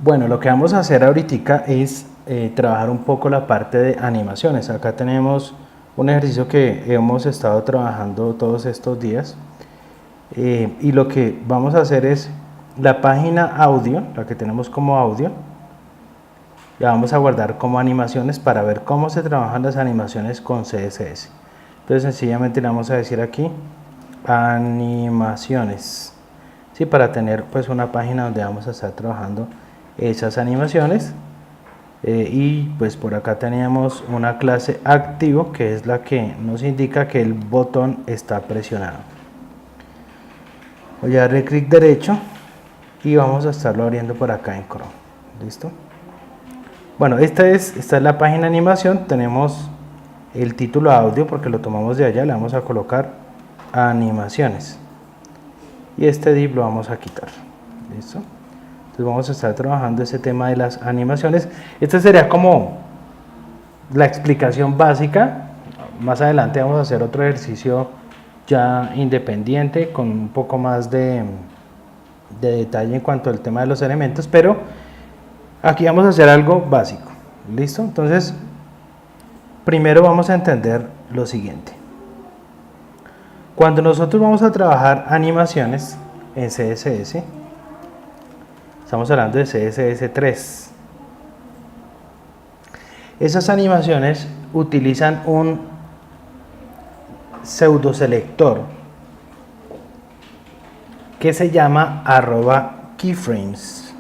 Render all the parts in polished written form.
Bueno, lo que vamos a hacer ahorita es trabajar un poco la parte de animaciones. Acá tenemos un ejercicio que hemos estado trabajando todos estos días y lo que vamos a hacer es la página audio, la que tenemos como audio, la vamos a guardar como animaciones para ver cómo se trabajan las animaciones con CSS. Entonces sencillamente le vamos a decir aquí animaciones, ¿sí? Para tener pues una página donde vamos a estar trabajando esas animaciones. Y pues por acá teníamos una clase activo, que es la que nos indica que el botón está presionado. Voy a darle clic derecho y vamos a estarlo abriendo por acá en Chrome. ¿Listo? Bueno, esta es la página de animación. Tenemos el título audio porque lo tomamos de allá. Le vamos a colocar animaciones y este div lo vamos a quitar. ¿Listo? Entonces vamos a estar trabajando ese tema de las animaciones. Esta sería como la explicación básica. Más adelante vamos a hacer otro ejercicio ya independiente con un poco más de detalle en cuanto al tema de los elementos, pero aquí vamos a hacer algo básico. ¿Listo? Entonces primero vamos a entender lo siguiente. Cuando nosotros vamos a trabajar animaciones en CSS, estamos hablando de CSS 3. Esas animaciones utilizan un pseudoselector que se llama @keyframes.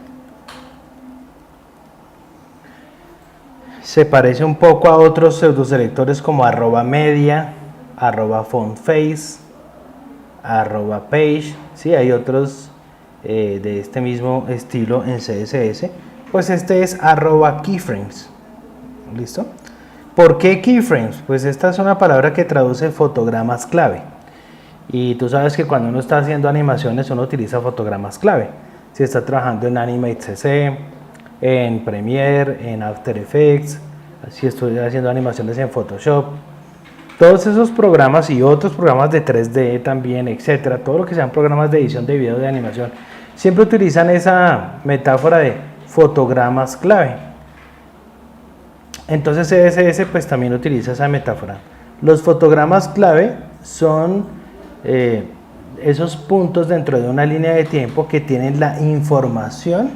Se parece un poco a otros pseudoselectores como @media, @fontface, @page. Sí, hay otros de este mismo estilo en CSS. Pues este es @keyframes. ¿Listo? ¿Por qué keyframes? Pues esta es una palabra que traduce fotogramas clave. Y tú sabes que cuando uno está haciendo animaciones uno utiliza fotogramas clave. Si está trabajando en Animate CC, en Premiere, en After Effects, si estoy haciendo animaciones en Photoshop, todos esos programas y otros programas de 3D también, etcétera, todo lo que sean programas de edición de video, de animación, siempre utilizan esa metáfora de fotogramas clave. Entonces CSS pues también utiliza esa metáfora. Los fotogramas clave son esos puntos dentro de una línea de tiempo que tienen la información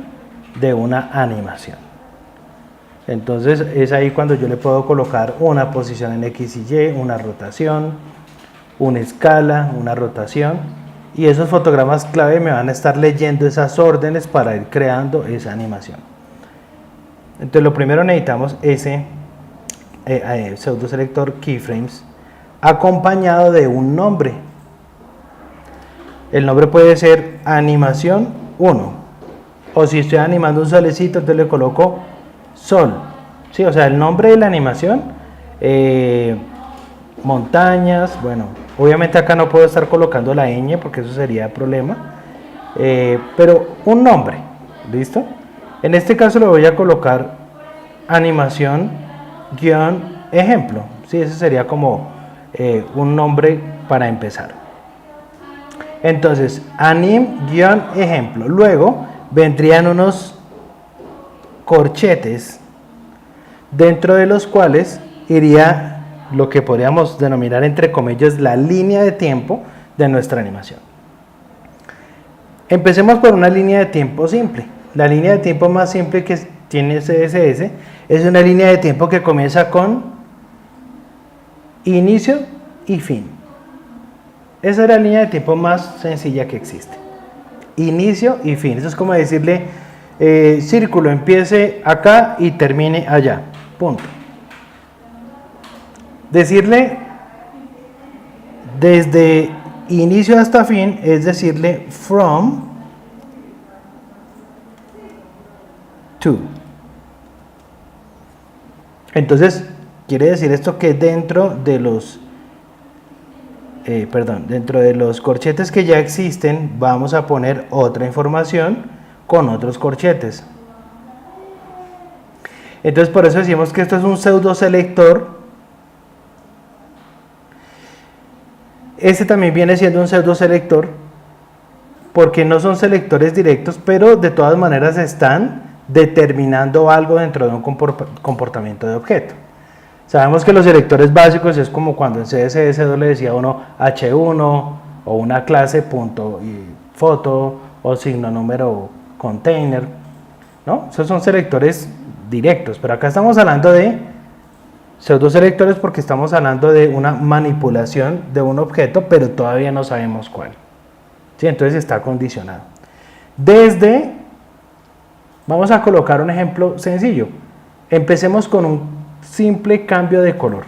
de una animación. Entonces es ahí cuando yo le puedo colocar una posición en X y Y, una rotación, una escala, una rotación, y esos fotogramas clave me van a estar leyendo esas órdenes para ir creando esa animación. Entonces lo primero necesitamos ese pseudoselector keyframes acompañado de un nombre. El nombre puede ser animación 1, o si estoy animando un solecito, entonces le coloco sol, ¿sí? O sea, el nombre de la animación, montañas, bueno, obviamente acá no puedo estar colocando la ñ porque eso sería problema, pero un nombre, ¿listo? En este caso le voy a colocar animación guión ejemplo, ¿sí? Ese sería como un nombre para empezar. Entonces, anim guión ejemplo, luego vendrían unos corchetes dentro de los cuales iría lo que podríamos denominar entre comillas la línea de tiempo de nuestra animación. Empecemos por una línea de tiempo simple. La línea de tiempo más simple que tiene CSS es una línea de tiempo que comienza con inicio y fin. Esa es la línea de tiempo más sencilla que existe. Inicio y fin. Eso es como decirle círculo empiece acá y termine allá. Punto. Decirle desde inicio hasta fin es decirle from to. Entonces quiere decir esto que dentro de los corchetes que ya existen vamos a poner otra información con otros corchetes. Entonces por eso decimos que esto es un pseudo selector. Este también viene siendo un pseudo selector porque no son selectores directos, pero de todas maneras están determinando algo dentro de un comportamiento de objeto. Sabemos que los selectores básicos es como cuando en CSS2 le decía uno h1 o una clase punto y foto o signo número container, ¿no? Esos son selectores directos, pero acá estamos hablando de pseudo selectores porque estamos hablando de una manipulación de un objeto, pero todavía no sabemos cuál. ¿Sí? Entonces está condicionado. Vamos a colocar un ejemplo sencillo. Empecemos con un simple cambio de color.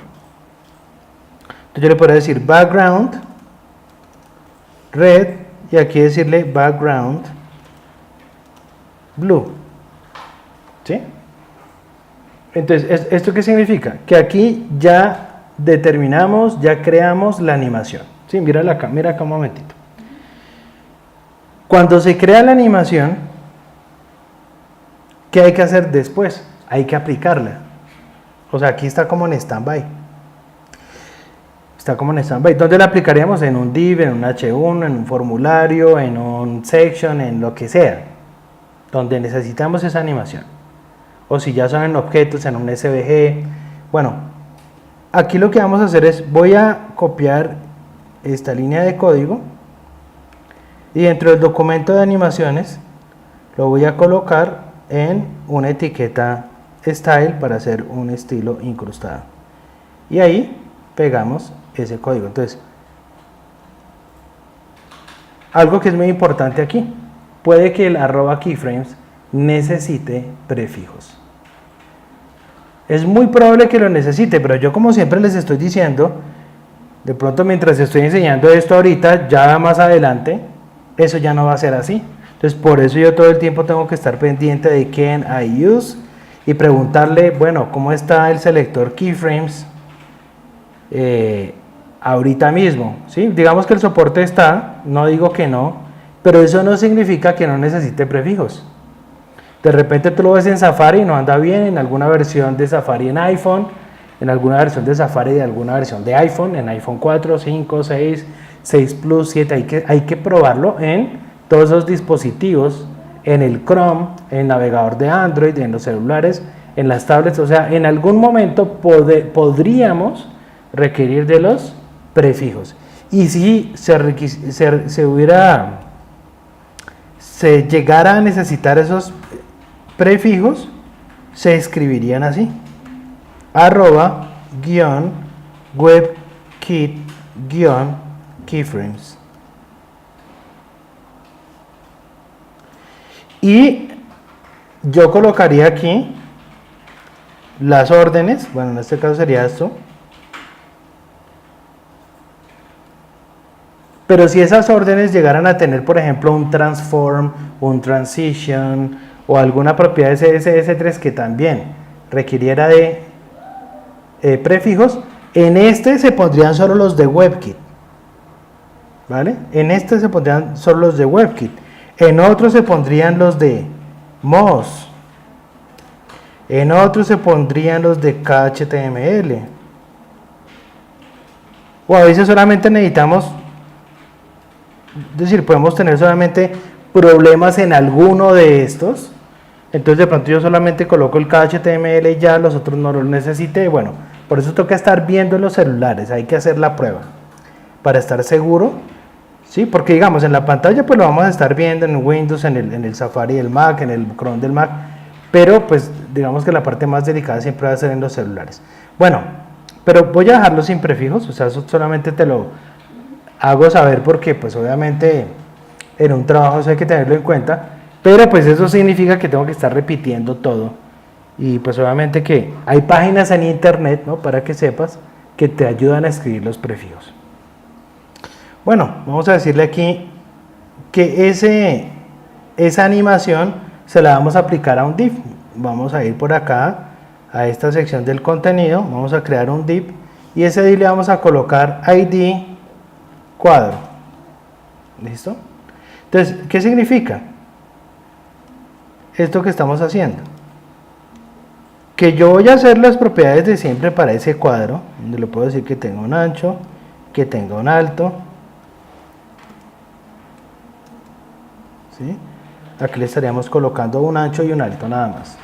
Entonces yo le puedo decir background red y aquí decirle background blue. ¿Sí? Entonces, ¿esto qué significa? Que aquí ya determinamos, ya creamos la animación. ¿Sí? Mira acá un momentito. Cuando se crea la animación, ¿qué hay que hacer después? Hay que aplicarla. O sea, aquí está como en stand-by. Está como en stand-by. ¿Dónde la aplicaríamos? En un div, en un h1, en un formulario, en un section, en lo que sea. Donde necesitamos esa animación. O si ya son en objetos, en un SVG. Bueno, aquí lo que vamos a hacer es, voy a copiar esta línea de código y dentro del documento de animaciones lo voy a colocar en una etiqueta style para hacer un estilo incrustado. Y ahí pegamos ese código. Entonces, algo que es muy importante aquí, puede que el @keyframes necesite prefijos. Es muy probable que lo necesite, pero yo como siempre les estoy diciendo, de pronto mientras estoy enseñando esto ahorita, ya más adelante, eso ya no va a ser así. Entonces por eso yo todo el tiempo tengo que estar pendiente de can I use y preguntarle, bueno, ¿cómo está el selector keyframes ahorita mismo? ¿Sí? Digamos que el soporte está, no digo que no, pero eso no significa que no necesite prefijos. De repente tú lo ves en Safari y no anda bien, en alguna versión de Safari en iPhone, en alguna versión de Safari de alguna versión de iPhone, en iPhone 4, 5, 6, 6 Plus, 7, hay que probarlo en todos esos dispositivos, en el Chrome, en el navegador de Android, en los celulares, en las tablets, o sea, en algún momento podríamos requerir de los prefijos. Y si se llegara a necesitar esos prefijos, se escribirían así: @webkit-keyframes. Y yo colocaría aquí las órdenes, bueno, en este caso sería esto. Pero si esas órdenes llegaran a tener, por ejemplo, un transform, un transition o alguna propiedad de CSS3 que también requiriera de prefijos, en este se pondrían solo los de WebKit. ¿Vale? En este se pondrían solo los de WebKit. En otro se pondrían los de Moz. En otro se pondrían los de KHTML. O a veces solamente necesitamos, es decir, podemos tener solamente problemas en alguno de estos. Entonces de pronto yo solamente coloco el KHTML y ya los otros no los necesité. Bueno, por eso toca estar viendo los celulares, hay que hacer la prueba para estar seguro. Sí, porque digamos en la pantalla pues lo vamos a estar viendo en Windows, en el Safari del Mac, en el Chrome del Mac, pero pues digamos que la parte más delicada siempre va a ser en los celulares. Bueno, pero voy a dejarlo sin prefijos, o sea, eso solamente te lo hago saber porque pues obviamente en un trabajo eso hay que tenerlo en cuenta, pero pues eso significa que tengo que estar repitiendo todo y pues obviamente que hay páginas en internet, ¿no? Para que sepas que te ayudan a escribir los prefijos. Bueno, vamos a decirle aquí que esa animación se la vamos a aplicar a un div. Vamos a ir por acá a esta sección del contenido, vamos a crear un div y ese div le vamos a colocar ID cuadro. ¿Listo? Entonces, ¿qué significa esto que estamos haciendo? Que yo voy a hacer las propiedades de siempre para ese cuadro, donde le puedo decir que tenga un ancho, que tenga un alto, ¿sí? Aquí le estaríamos colocando un ancho y un alto nada más.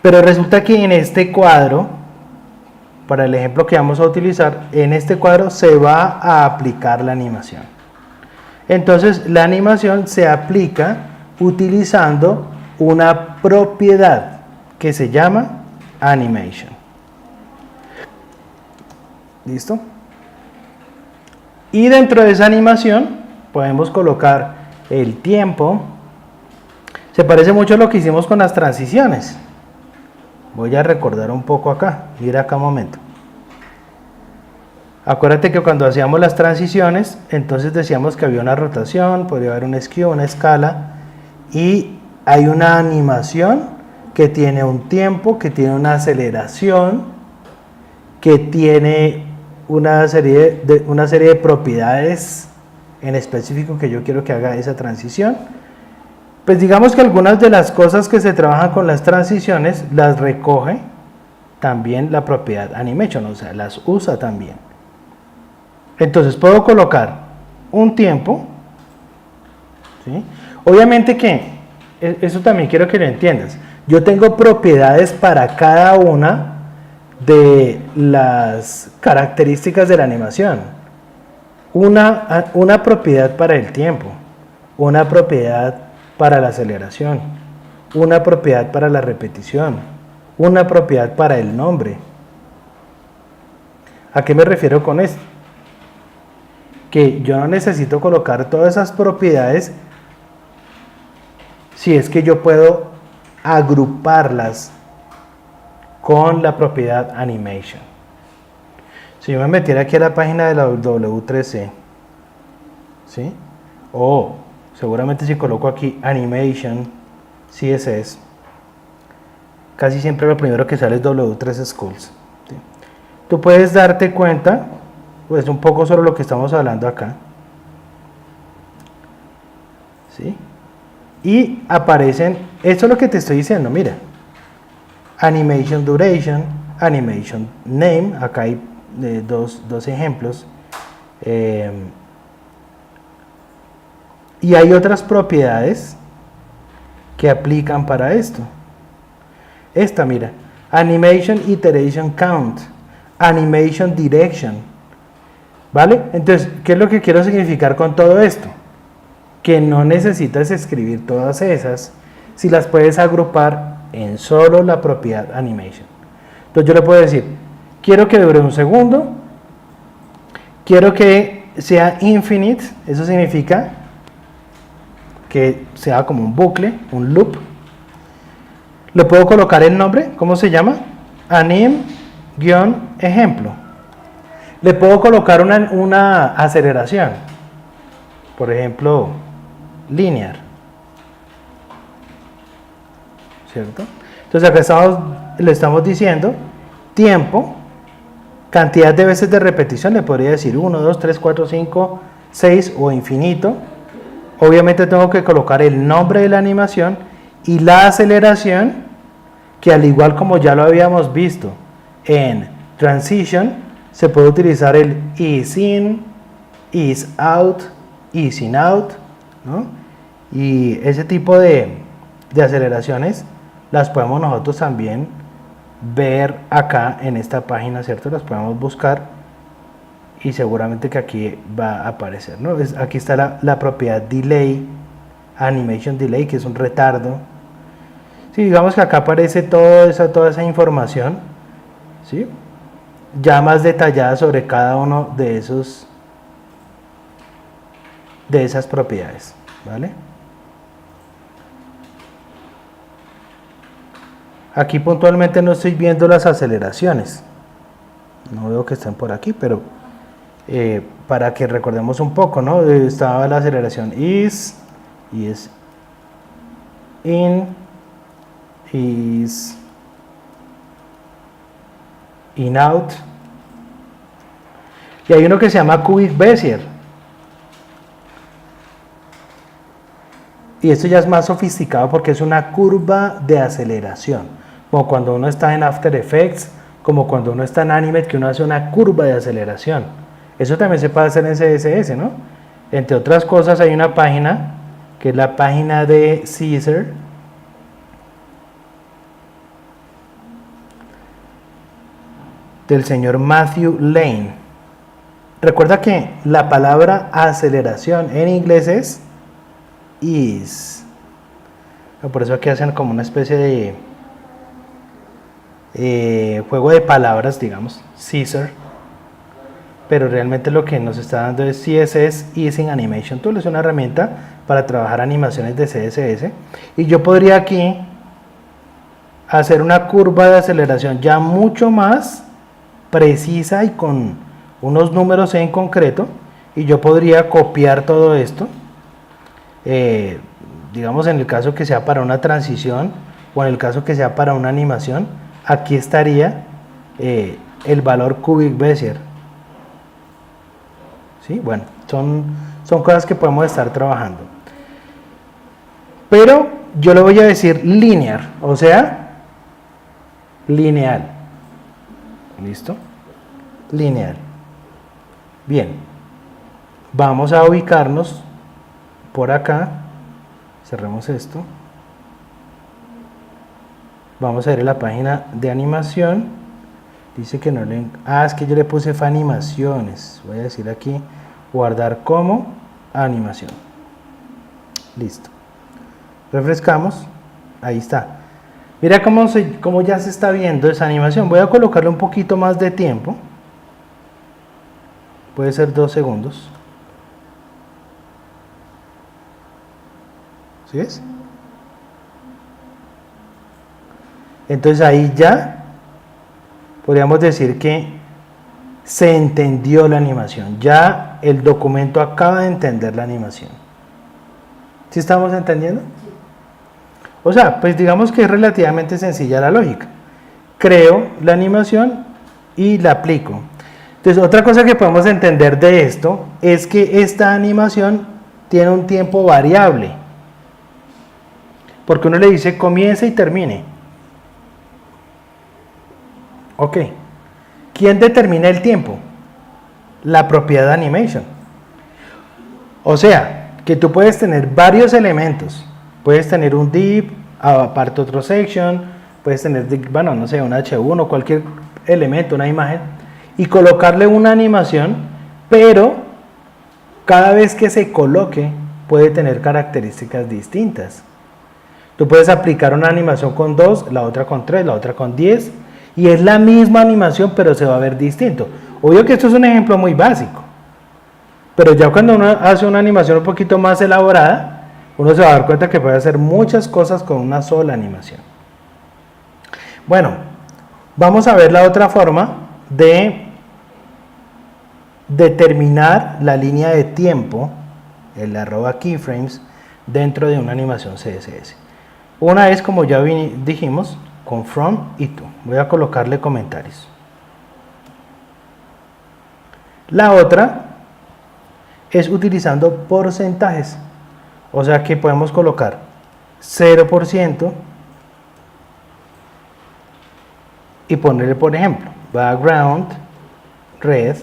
Pero resulta que en este cuadro, para el ejemplo que vamos a utilizar, en este cuadro se va a aplicar la animación. Entonces la animación se aplica utilizando una propiedad que se llama animation. ¿Listo? Y dentro de esa animación podemos colocar el tiempo. Se parece mucho a lo que hicimos con las transiciones. Voy a recordar un poco acá. Mira acá un momento. Acuérdate que cuando hacíamos las transiciones, entonces decíamos que había una rotación, podría haber un skew, una escala, y hay una animación que tiene un tiempo, que tiene una aceleración, que tiene una serie de propiedades en específico que yo quiero que haga esa transición. Pues digamos que algunas de las cosas que se trabajan con las transiciones las recoge también la propiedad animation, o sea, las usa también. Entonces puedo colocar un tiempo, ¿sí? Obviamente que, eso también quiero que lo entiendas, yo tengo propiedades para cada una de las características de la animación. Una propiedad para el tiempo, una propiedad para la aceleración, una propiedad para la repetición, una propiedad para el nombre. ¿A qué me refiero con esto? Que yo no necesito colocar todas esas propiedades si es que yo puedo agruparlas con la propiedad animation. Si yo me metiera aquí a la página de la W3C, ¿sí? O seguramente si coloco aquí animation CSS, casi siempre lo primero que sale es W3 Schools, ¿sí? Tú puedes darte cuenta, pues un poco sobre lo que estamos hablando acá, ¿sí? Y aparecen, esto es lo que te estoy diciendo, mira, animation duration, animation name, acá hay dos ejemplos, y hay otras propiedades que aplican para esto. Esta, mira, animation iteration count, animation direction, ¿vale? Entonces, ¿qué es lo que quiero significar con todo esto? Que no necesitas escribir todas esas, si las puedes agrupar en solo la propiedad animation. Entonces yo le puedo decir, quiero que dure un segundo, quiero que sea infinite, eso significa que sea como un bucle, un loop. Le puedo colocar el nombre, ¿cómo se llama? Anim-ejemplo. Le puedo colocar una aceleración, por ejemplo, linear, ¿cierto? Entonces acá le estamos diciendo tiempo, cantidad de veces de repetición, le podría decir 1, 2, 3, 4, 5, 6 o infinito. Obviamente tengo que colocar el nombre de la animación y la aceleración, que al igual como ya lo habíamos visto en transition, se puede utilizar el ease in, ease out, easing out, ¿no? Y ese tipo de aceleraciones las podemos nosotros también ver acá en esta página, ¿cierto? Las podemos buscar y seguramente que aquí va a aparecer, ¿no? Aquí está la propiedad delay, animation delay, que es un retardo. Sí, digamos que acá aparece toda esa información, ¿sí? Ya más detallada sobre cada uno de esas propiedades, ¿vale? Aquí puntualmente no estoy viendo las aceleraciones, no veo que estén por aquí, pero para que recordemos un poco, ¿no? Estaba la aceleración is in, is in out, y hay uno que se llama cubic Bezier, y esto ya es más sofisticado porque es una curva de aceleración, como cuando uno está en After Effects, como cuando uno está en Animate, que uno hace una curva de aceleración. Eso también se puede hacer en CSS, ¿no? Entre otras cosas, hay una página que es la página de Caesar, del señor Matthew Lane. Recuerda que la palabra aceleración en inglés es is. Por eso aquí hacen como una especie de juego de palabras, digamos, Caesar. Pero realmente lo que nos está dando es CSS Easing Animation Tool. Es una herramienta para trabajar animaciones de CSS. Y yo podría aquí hacer una curva de aceleración ya mucho más precisa y con unos números en concreto, y yo podría copiar todo esto, digamos en el caso que sea para una transición o en el caso que sea para una animación. Aquí estaría el valor cubic Bezier. ¿Sí? Bueno, son cosas que podemos estar trabajando, pero yo le voy a decir linear, o sea, lineal. ¿Listo? Lineal. Bien, vamos a ubicarnos por acá. Cerremos esto. Vamos a ver la página de animación. Dice que no le... es que yo le puse fue animaciones. Voy a decir aquí, guardar como animación. Listo. Refrescamos. Ahí está. Mira cómo ya se está viendo esa animación. Voy a colocarle un poquito más de tiempo. Puede ser 2 segundos. ¿Sí ves? Entonces ahí ya podríamos decir que se entendió la animación. Ya el documento acaba de entender la animación. ¿Sí estamos entendiendo? O sea, pues digamos que es relativamente sencilla la lógica. Creo la animación y la aplico. Entonces, otra cosa que podemos entender de esto es que esta animación tiene un tiempo variable. Porque uno le dice comience y termine. Ok. ¿Quién determina el tiempo? La propiedad animation. O sea, que tú puedes tener varios elementos. Puedes tener un div, aparte otro section, puedes tener, bueno, no sé, un H1, cualquier elemento, una imagen, y colocarle una animación, pero cada vez que se coloque puede tener características distintas. Tú puedes aplicar una animación con 2, la otra con 3, la otra con 10, y es la misma animación, pero se va a ver distinto. Obvio que esto es un ejemplo muy básico, pero ya cuando uno hace una animación un poquito más elaborada, uno se va a dar cuenta que puede hacer muchas cosas con una sola animación. Bueno, vamos a ver la otra forma de determinar la línea de tiempo, el @keyframes, dentro de una animación CSS. Una es, como ya dijimos, con from y to. Voy a colocarle comentarios. La otra es utilizando porcentajes. O sea que podemos colocar 0% y ponerle, por ejemplo, background red.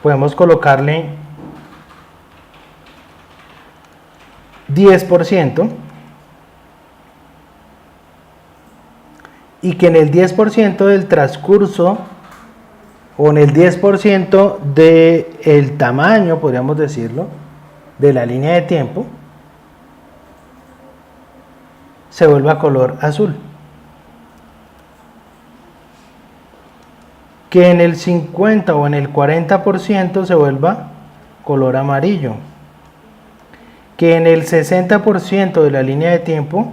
Podemos colocarle 10% y que en el 10% del transcurso o en el 10% del tamaño, podríamos decirlo, de la línea de tiempo, se vuelva color azul. Que en el 50 o en el 40% se vuelva color amarillo. Que en el 60% de la línea de tiempo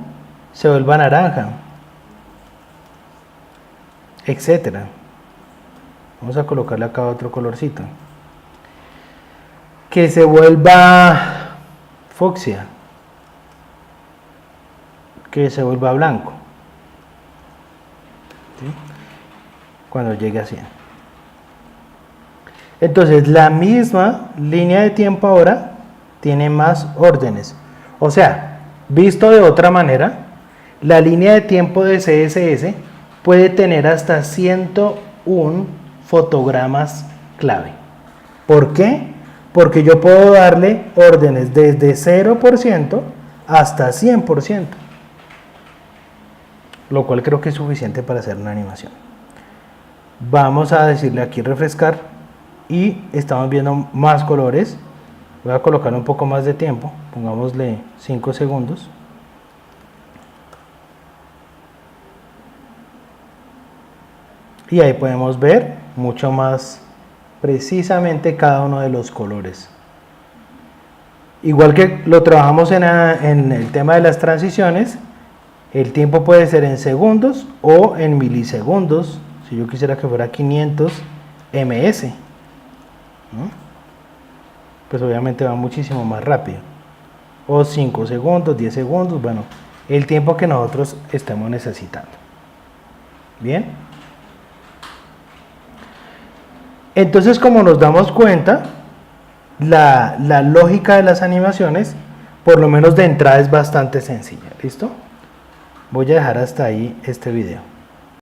se vuelva naranja, etcétera. Vamos a colocarle acá otro colorcito. Que se vuelva fucsia. Que se vuelva blanco. ¿Sí? Cuando llegue a 100. Entonces la misma línea de tiempo ahora tiene más órdenes. O sea, visto de otra manera, la línea de tiempo de CSS puede tener hasta 101 fotogramas clave. ¿Por qué? porque yo puedo darle órdenes desde 0% hasta 100%, lo cual creo que es suficiente para hacer una animación. Vamos a decirle aquí refrescar y estamos viendo más colores. Voy a colocar un poco más de tiempo, pongámosle 5 segundos. Y ahí podemos ver mucho más precisamente cada uno de los colores. Igual que lo trabajamos en el tema de las transiciones, el tiempo puede ser en segundos o en milisegundos. Si yo quisiera que fuera 500 ms, ¿no? Pues obviamente va muchísimo más rápido. O 5 segundos, 10 segundos, bueno, el tiempo que nosotros estemos necesitando. Bien. Entonces, como nos damos cuenta, la lógica de las animaciones, por lo menos de entrada, es bastante sencilla. ¿Listo? Voy a dejar hasta ahí este video.